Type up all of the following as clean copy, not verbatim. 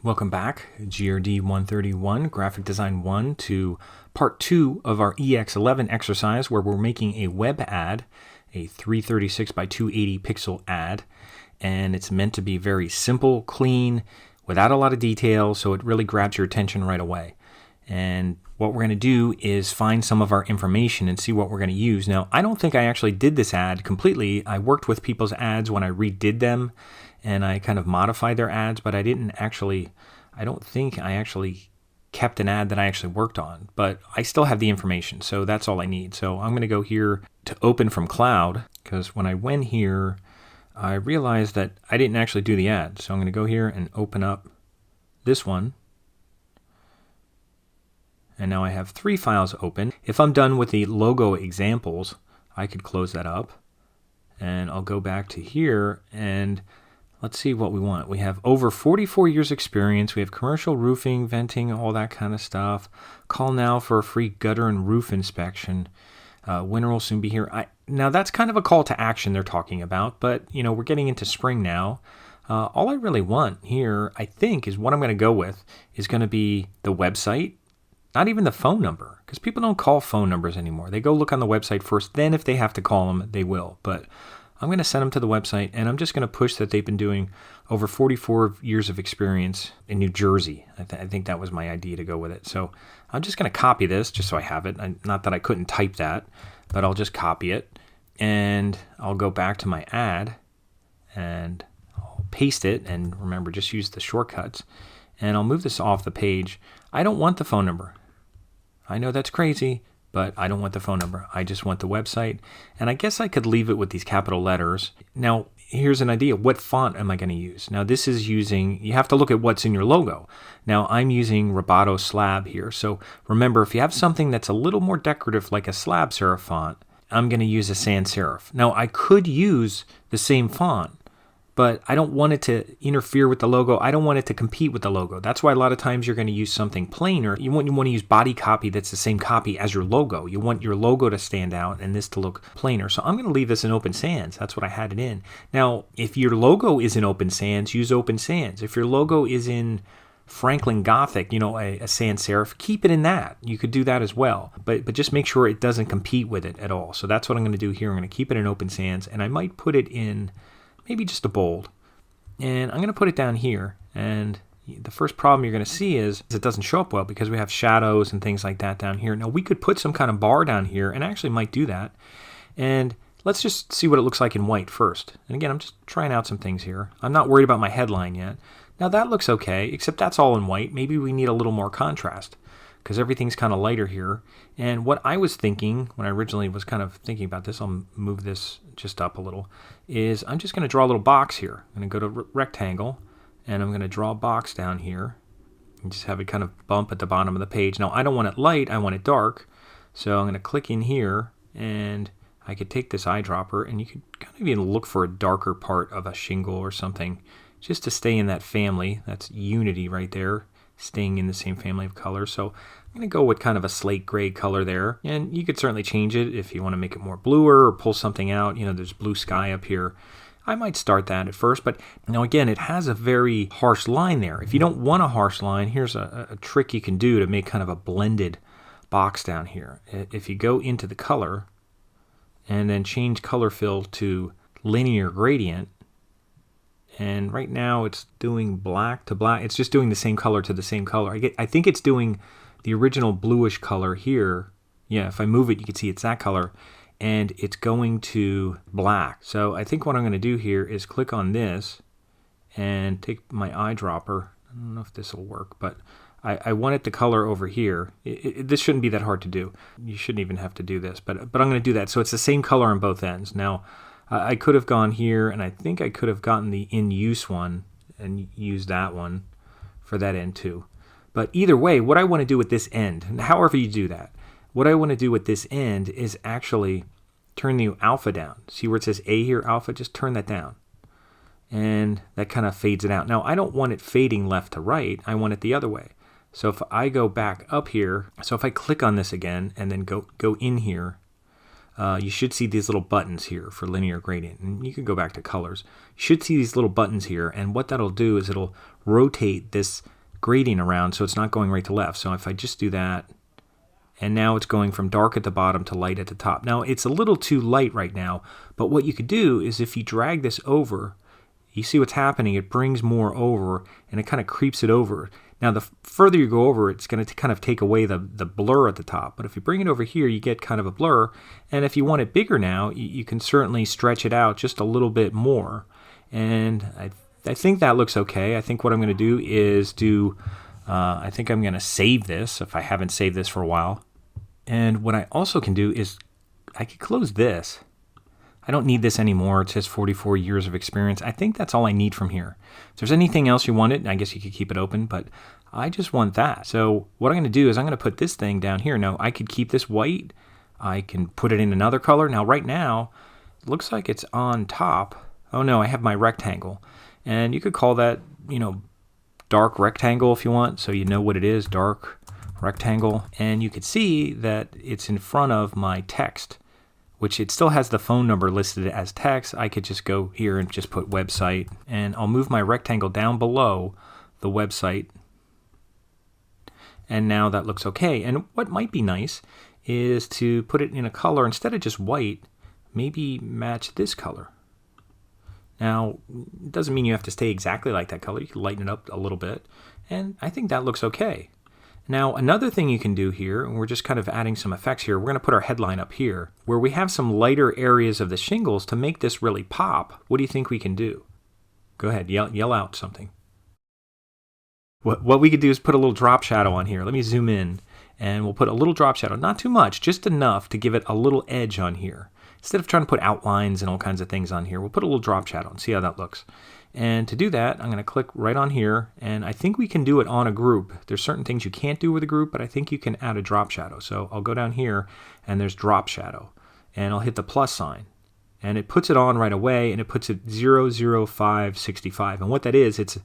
Welcome back, GRD131, Graphic Design 1, to part 2 of our ex11 exercise where we're making a web ad, a 336 by 280 pixel ad, and it's meant to be very simple, clean, without a lot of detail, so it really grabs your attention right away. And what we're going to do is find some of our information and see what we're going to use. Now, I don't think I actually did this ad completely. I worked with people's ads when I redid them, and I kind of modified their ads, but I don't think I actually kept an ad that I actually worked on, but I still have the information, so that's all I need. So I'm going to go here to open from cloud, because when I went here, I realized that I didn't actually do the ad. So I'm going to go here and open up this one. And now I have 3 files open. If I'm done with the logo examples, I could close that up. And I'll go back to here and let's see what we want. We have over 44 years experience. We have commercial roofing, venting, all that kind of stuff. Call now for a free gutter and roof inspection. Winter will soon be here. Now that's kind of a call to action they're talking about, but you know, we're getting into spring now. All I really want here, I think, is what I'm going to go with is going to be the website, not even the phone number, because people don't call phone numbers anymore. They go look on the website first, then if they have to call them, they will. But I'm going to send them to the website, and I'm just going to push that they've been doing over 44 years of experience in New Jersey. I think that was my idea to go with it. So I'm just going to copy this just so I have it. Not that I couldn't type that, but I'll just copy it, and I'll go back to my ad, and I'll paste it, and remember, just use the shortcuts, and I'll move this off the page. I don't want the phone number. I know that's crazy, but I don't want the phone number. I just want the website. And I guess I could leave it with these capital letters. Now, here's an idea. What font am I going to use? Now, this is using, you have to look at what's in your logo. Now, I'm using Roboto Slab here. So remember, if you have something that's a little more decorative, like a slab serif font, I'm going to use a sans serif. Now, I could use the same font, but I don't want it to interfere with the logo. I don't want it to compete with the logo. That's why a lot of times you're going to use something plainer. You want to use body copy that's the same copy as your logo. You want your logo to stand out and this to look plainer. So I'm going to leave this in Open Sans. That's what I had it in. Now, if your logo is in Open Sans, use Open Sans. If your logo is in Franklin Gothic, a sans serif, keep it in that. You could do that as well. But just make sure it doesn't compete with it at all. So that's what I'm going to do here. I'm going to keep it in Open Sans, and I might put it in maybe just a bold. And I'm going to put it down here. And the first problem you're going to see is it doesn't show up well because we have shadows and things like that down here. Now we could put some kind of bar down here, and I actually might do that. And let's just see what it looks like in white first. And again, I'm just trying out some things here. I'm not worried about my headline yet. Now that looks okay, except that's all in white. Maybe we need a little more contrast because everything's kind of lighter here. And what I was thinking when I originally was kind of thinking about this, I'll move this just up a little, is I'm just going to draw a little box here. I'm going to go to rectangle, and I'm going to draw a box down here and just have it kind of bump at the bottom of the page. Now I don't want it light, I want it dark. So I'm going to click in here, and I could take this eyedropper, and you could kind of even look for a darker part of a shingle or something just to stay in that family. That's unity right there, staying in the same family of colors. So I'm going to go with kind of a slate gray color there, and you could certainly change it if you want to make it more bluer or pull something out. There's blue sky up here. I might start that at first, but now again, it has a very harsh line there. If you don't want a harsh line, here's a trick you can do to make kind of a blended box down here. If you go into the color and then change color fill to linear gradient, and right now it's doing black to black. It's just doing the same color to the same color. I think it's doing the original bluish color here. Yeah, if I move it, you can see it's that color. And it's going to black. So I think what I'm going to do here is click on this and take my eyedropper. I don't know if this will work, but I want it the color over here. This shouldn't be that hard to do. You shouldn't even have to do this, but I'm going to do that. So it's the same color on both ends. Now, I could have gone here, and I think I could have gotten the in-use one and used that one for that end too. But either way, what I want to do with this end, however you do that, what I want to do with this end is actually turn the alpha down. See where it says A here, alpha? Just turn that down. And that kind of fades it out. Now, I don't want it fading left to right. I want it the other way. So if I go back up here, so if I click on this again and then go in here, you should see these little buttons here for linear gradient. And you can go back to colors. You should see these little buttons here, and what that'll do is it'll rotate this gradient around so it's not going right to left. So if I just do that, and now it's going from dark at the bottom to light at the top. Now it's a little too light right now, but what you could do is if you drag this over, you see what's happening, it brings more over and it kind of creeps it over. Now the further you go over, it's going to kind of take away the blur at the top, but if you bring it over here, you get kind of a blur, and if you want it bigger now, you can certainly stretch it out just a little bit more, and I think that looks okay. I think what I'm going to do is I think I'm going to save this if I haven't saved this for a while. And what I also can do is I could close this. I don't need this anymore. It says 44 years of experience. I think that's all I need from here. If there's anything else you wanted, I guess you could keep it open, but I just want that. So what I'm going to do is I'm going to put this thing down here. Now I could keep this white. I can put it in another color. Now right now, it looks like it's on top. Oh no, I have my rectangle. And you could call that, dark rectangle if you want, so you know what it is, dark rectangle. And you could see that it's in front of my text, which it still has the phone number listed as text. I could just go here and just put website, and I'll move my rectangle down below the website. And now that looks okay. And what might be nice is to put it in a color instead of just white, maybe match this color. Now, it doesn't mean you have to stay exactly like that color. You can lighten it up a little bit, and I think that looks okay. Now, another thing you can do here, and we're just kind of adding some effects here, we're going to put our headline up here, where we have some lighter areas of the shingles to make this really pop. What do you think we can do? Go ahead, yell out something. What we could do is put a little drop shadow on here. Let me zoom in, and we'll put a little drop shadow. Not too much, just enough to give it a little edge on here. Instead of trying to put outlines and all kinds of things on here, we'll put a little drop shadow and see how that looks. And to do that, I'm going to click right on here, and I think we can do it on a group. There's certain things you can't do with a group, but I think you can add a drop shadow. So I'll go down here, and there's drop shadow, and I'll hit the plus sign. And it puts it on right away, and it puts it 00565. And what that is, it's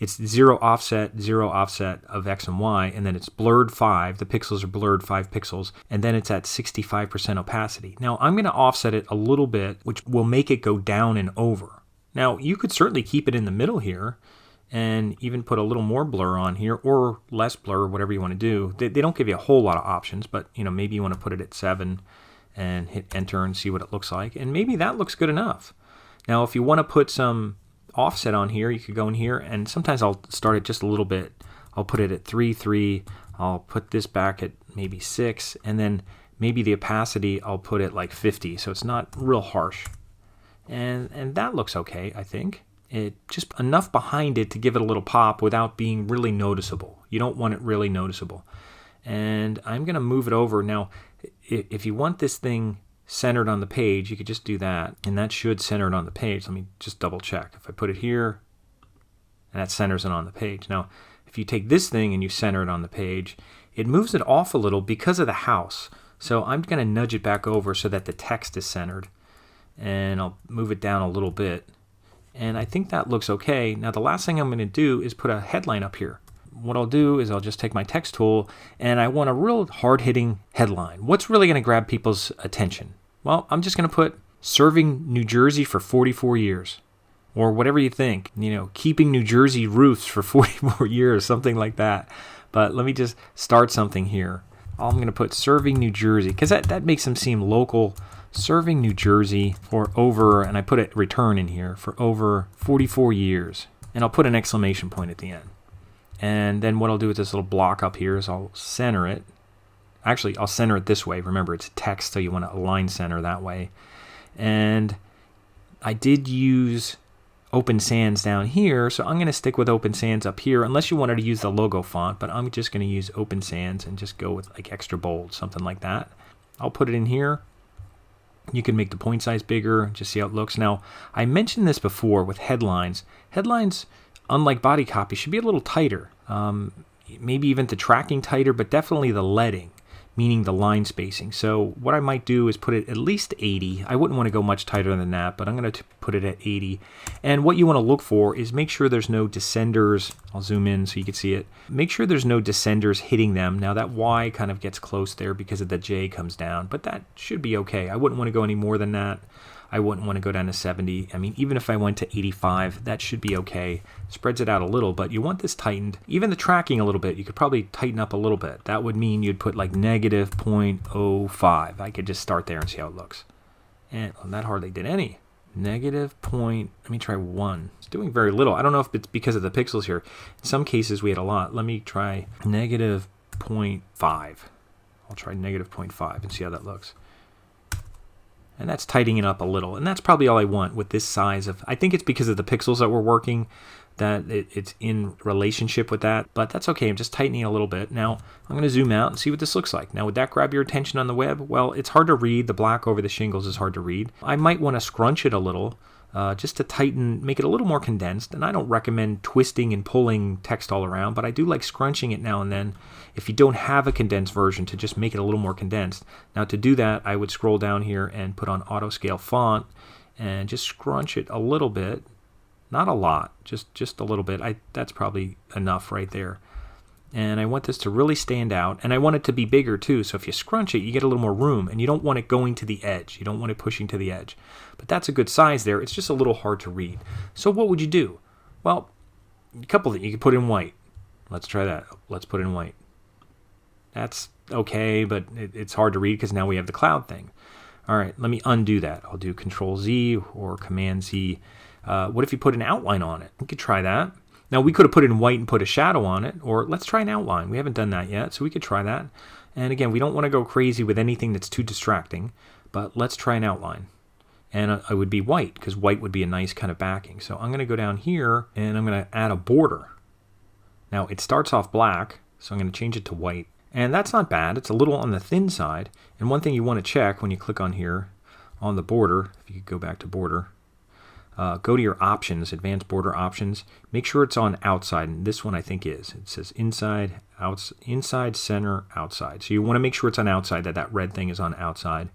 0 offset of X and Y, and then it's blurred 5. The pixels are blurred 5 pixels, and then it's at 65% opacity. Now I'm going to offset it a little bit, which will make it go down and over. Now you could certainly keep it in the middle here, and even put a little more blur on here, or less blur, whatever you want to do. They don't give you a whole lot of options, but maybe you want to put it at 7. And hit enter and see what it looks like, and maybe that looks good enough. Now if you want to put some offset on here, you could go in here, and sometimes I'll start it just a little bit. I'll put it at 3.3. I'll put this back at maybe 6, and then maybe the opacity I'll put it like 50, so it's not real harsh. And that looks okay, I think. It just enough behind it to give it a little pop without being really noticeable. You don't want it really noticeable. And I'm going to move it over. Now, if you want this thing centered on the page, you could just do that, and that should center it on the page. Let me just double check. If I put it here, and that centers it on the page. Now, if you take this thing and you center it on the page, it moves it off a little because of the house. So I'm going to nudge it back over so that the text is centered, and I'll move it down a little bit. And I think that looks okay. Now, the last thing I'm going to do is put a headline up here. What I'll do is I'll just take my text tool, and I want a real hard-hitting headline. What's really going to grab people's attention? Well, I'm just going to put serving New Jersey for 44 years, or whatever you think, keeping New Jersey roofs for 44 years, something like that. But let me just start something here. I'm going to put serving New Jersey, because that makes them seem local. Serving New Jersey for over, and I put a return in here, for over 44 years. And I'll put an exclamation point at the end. And then what I'll do with this little block up here is I'll center it. Actually, I'll center it this way. Remember, it's text, so you want to align center that way. And I did use Open Sans down here, so I'm going to stick with Open Sans up here, unless you wanted to use the logo font, but I'm just going to use Open Sans and just go with like extra bold, something like that. I'll put it in here. You can make the point size bigger, just see how it looks. Now, I mentioned this before with headlines. Headlines, unlike body copy, should be a little tighter. Maybe even the tracking tighter, but definitely the leading, meaning the line spacing. So what I might do is put it at least 80. I wouldn't want to go much tighter than that, but I'm going to put it at 80. And what you want to look for is make sure there's no descenders. I'll zoom in so you can see it. Make sure there's no descenders hitting them. Now that Y kind of gets close there because of the J comes down, but that should be okay. I wouldn't want to go any more than that. I wouldn't want to go down to 70. I mean, even if I went to 85, that should be okay. Spreads it out a little, but you want this tightened. Even the tracking a little bit, you could probably tighten up a little bit. That would mean you'd put like negative 0.05. I could just start there and see how it looks. And well, that hardly did any. Negative point, let me try 1. It's doing very little. I don't know if it's because of the pixels here. In some cases we had a lot. Let me try negative 0.5. I'll try negative 0.5 and see how that looks. And that's tightening it up a little. And that's probably all I want with this size of, I think it's because of the pixels that we're working that it's in relationship with that. But that's okay, I'm just tightening it a little bit. Now, I'm going to zoom out and see what this looks like. Now, would that grab your attention on the web? Well, it's hard to read. The black over the shingles is hard to read. I might want to scrunch it a little just to tighten, make it a little more condensed. And I don't recommend twisting and pulling text all around, but I do like scrunching it now and then if you don't have a condensed version to just make it a little more condensed. Now to do that, I would scroll down here and put on auto scale font and just scrunch it a little bit. Not a lot, just a little bit. That's probably enough right there. And I want this to really stand out, and I want it to be bigger too, so if you scrunch it, you get a little more room, and you don't want it going to the edge. You don't want it pushing to the edge. But that's a good size there. It's just a little hard to read. So what would you do? Well, a couple of things. You could put in white. Let's try that. Let's put in white. That's okay, but it's hard to read because now we have the cloud thing. All right, let me undo that. I'll do Control-Z or Command-Z. What if you put an outline on it? We could try that. Now, we could have put it in white and put a shadow on it, or let's try an outline. We haven't done that yet, so we could try that. And again, we don't want to go crazy with anything that's too distracting, but let's try an outline. And it would be white, because white would be a nice kind of backing. So I'm going to go down here, and I'm going to add a border. Now, it starts off black, so I'm going to change it to white. And that's not bad. It's a little on the thin side. And one thing you want to check when you click on here, on the border, if you could go back to border, go to your options, advanced border options. Make sure it's on outside, and this one I think is. It says inside, inside, center, outside. So you want to make sure it's on outside, that red thing is on outside.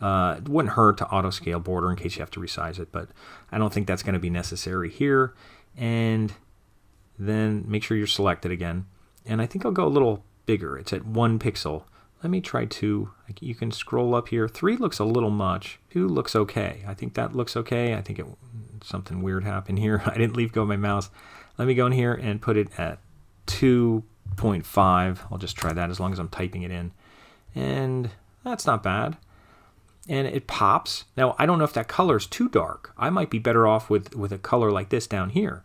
It wouldn't hurt to auto scale border in case you have to resize it, but I don't think that's going to be necessary here. And then make sure you're selected again. And I think I'll go a little bigger. It's at 1 pixel. Let me try 2. You can scroll up here. 3 looks a little much. 2 looks okay. I think that looks okay. I think something weird happened here. I didn't leave go of my mouse. Let me go in here and put it at 2.5. I'll just try that as long as I'm typing it in. And that's not bad. And it pops. Now, I don't know if that color is too dark. I might be better off with a color like this down here.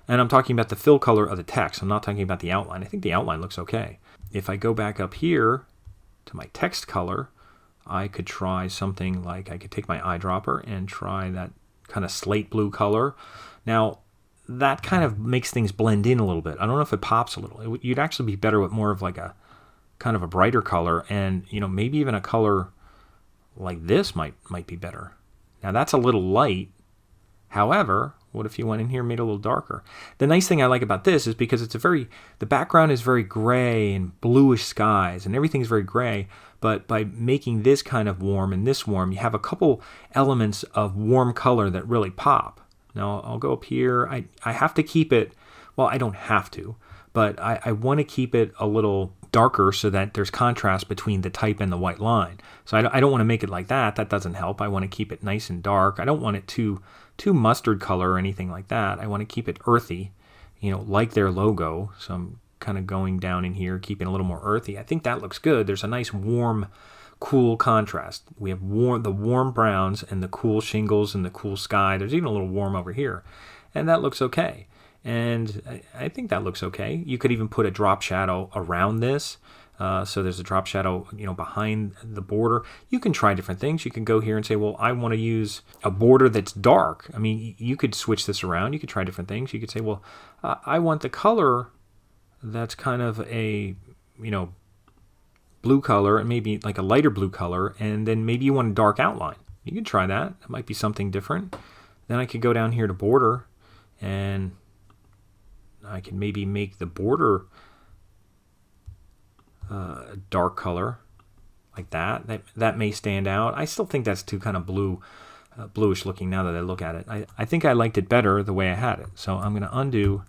And I'm talking about the fill color of the text. I'm not talking about the outline. I think the outline looks okay. If I go back up here to my text color, I could try something like, I could take my eyedropper and try that kind of slate blue color. Now, that kind of makes things blend in a little bit. I don't know if it pops a little. You'd actually be better with more of like a kind of a brighter color, and maybe even a color like this might be better. Now, that's a little light. However, what if you went in here and made it a little darker? The nice thing I like about this is because the background is very gray and bluish skies, and everything's very gray, but by making this kind of warm and this warm, you have a couple elements of warm color that really pop. Now, I'll go up here. I have to keep it, well, I don't have to, but I want to keep it a little darker so that there's contrast between the type and the white line. So I don't want to make it like that. That doesn't help. I want to keep it nice and dark. I don't want it too mustard color or anything like that. I want to keep it earthy, like their logo. So I'm kind of going down in here, keeping a little more earthy. I think that looks good. There's a nice warm, cool contrast. We have the warm browns and the cool shingles and the cool sky. There's even a little warm over here. And that looks okay. And I think that looks okay. You could even put a drop shadow around this. So there's a drop shadow, behind the border. You can try different things. You can go here and say, well, I want to use a border that's dark. I mean, you could switch this around. You could try different things. You could say, well, I want the color that's kind of a, blue color, and maybe like a lighter blue color, and then maybe you want a dark outline. You could try that. It might be something different. Then I could go down here to border, and I can maybe make the border a dark color like that. That may stand out. I still think that's too kind of blue. bluish looking now that I look at it. I think I liked it better the way I had it. So I'm going to undo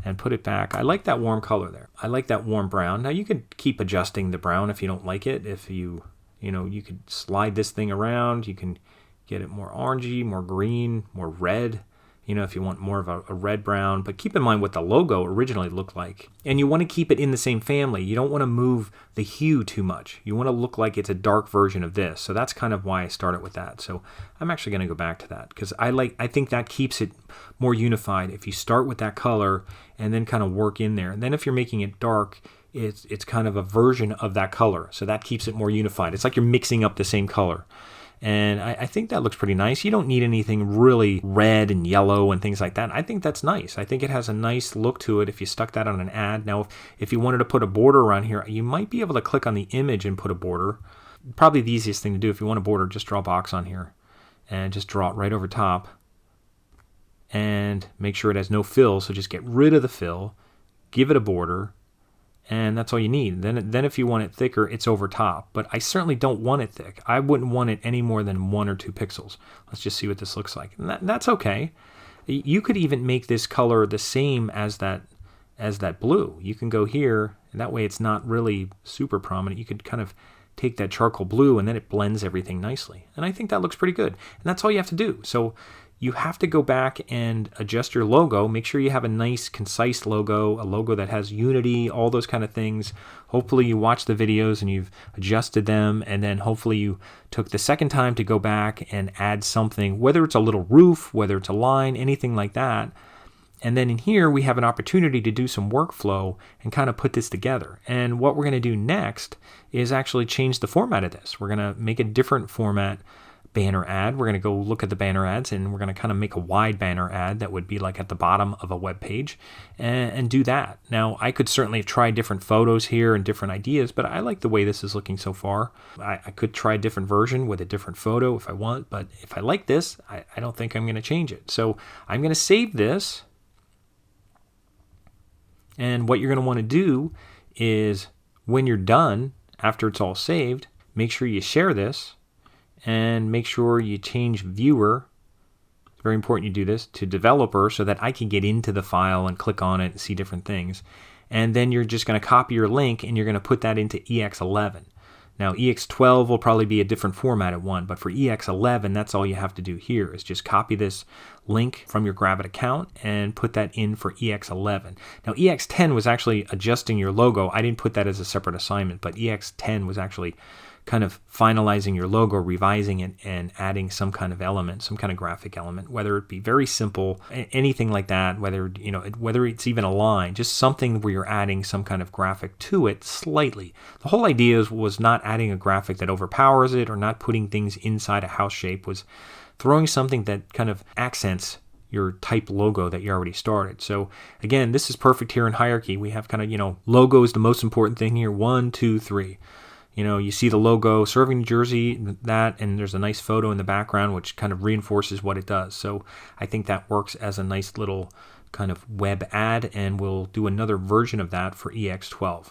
and put it back. I like that warm color there. I like that warm brown. Now you could keep adjusting the brown if you don't like it. If you could slide this thing around. You can get it more orangey, more green, more red. If you want more of a red brown, but keep in mind what the logo originally looked like. And you want to keep it in the same family. You don't want to move the hue too much. You want to look like it's a dark version of this. So that's kind of why I started with that. So I'm actually going to go back to that because I think that keeps it more unified. If you start with that color and then kind of work in there. And then if you're making it dark, it's kind of a version of that color. So that keeps it more unified. It's like you're mixing up the same color. And I think that looks pretty nice. You don't need anything really red and yellow and things like that. I think that's nice. I think it has a nice look to it if you stuck that on an ad. Now, if you wanted to put a border around here, you might be able to click on the image and put a border. Probably the easiest thing to do if you want a border, just draw a box on here and just draw it right over top and make sure it has no fill. So just get rid of the fill, give it a border, and that's all you need. Then if you want it thicker, it's over top. But I certainly don't want it thick. I wouldn't want it any more than 1 or 2 pixels. Let's just see what this looks like. And that's okay. You could even make this color the same as that blue. You can go here, and that way it's not really super prominent. You could kind of take that charcoal blue, and then it blends everything nicely. And I think that looks pretty good. And that's all you have to do. So you have to go back and adjust your logo. Make sure you have a nice, concise logo, a logo that has unity, all those kind of things. Hopefully you watch the videos and you've adjusted them, and then hopefully you took the second time to go back and add something, whether it's a little roof, whether it's a line, anything like that. And then in here, we have an opportunity to do some workflow and kind of put this together. And what we're going to do next is actually change the format of this. We're going to make a different format banner ad. We're going to go look at the banner ads, and we're going to kind of make a wide banner ad that would be like at the bottom of a web page and do that. Now, I could certainly try different photos here and different ideas, but I like the way this is looking so far. I could try a different version with a different photo if I want, but if I like this, I don't think I'm going to change it. So I'm going to save this. And what you're going to want to do is when you're done, after it's all saved, make sure you share this and make sure you change viewer. It's very important you do this to developer so that I can get into the file and click on it and see different things. And then you're just going to copy your link and you're going to put that into ex11. Now, ex12 will probably be a different formatted one, but for ex11, that's all you have to do here is just copy this link from your Gravit account and put that in for ex11. Now, ex10 was actually adjusting your logo. I didn't put that as a separate assignment, but ex10 was actually kind of finalizing your logo, revising it, and adding some kind of element, some kind of graphic element, whether it be very simple, anything like that, whether it's even a line, just something where you're adding some kind of graphic to it slightly. The whole idea was not adding a graphic that overpowers it or not putting things inside a house shape, was throwing something that kind of accents your type logo that you already started. So again, this is perfect here in hierarchy. We have kind of, logo is the most important thing here. 1, 2, 3. You see the logo, Serving New Jersey, that, and there's a nice photo in the background which kind of reinforces what it does. So I think that works as a nice little kind of web ad, and we'll do another version of that for ex12.